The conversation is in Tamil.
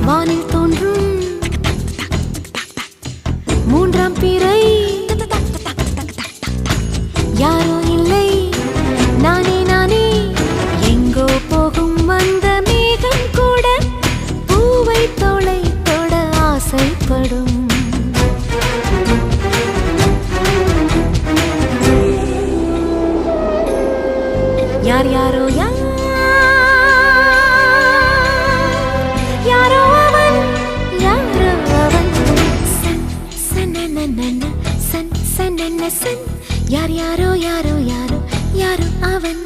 வானில் தோன்றும் மூன்றாம் பிறை யாரோ இல்லை நானே நானே எங்கோ போகும் அந்த மேகம் கூட பூவை தோளை தொட ஆசைப்படும் யார் யாரோ யாரோ அவன் யாரோ அவன் சன் சனனனன சன் சனன சன் யார் யாரோ யாரோ யாரோ யாரோ அவன்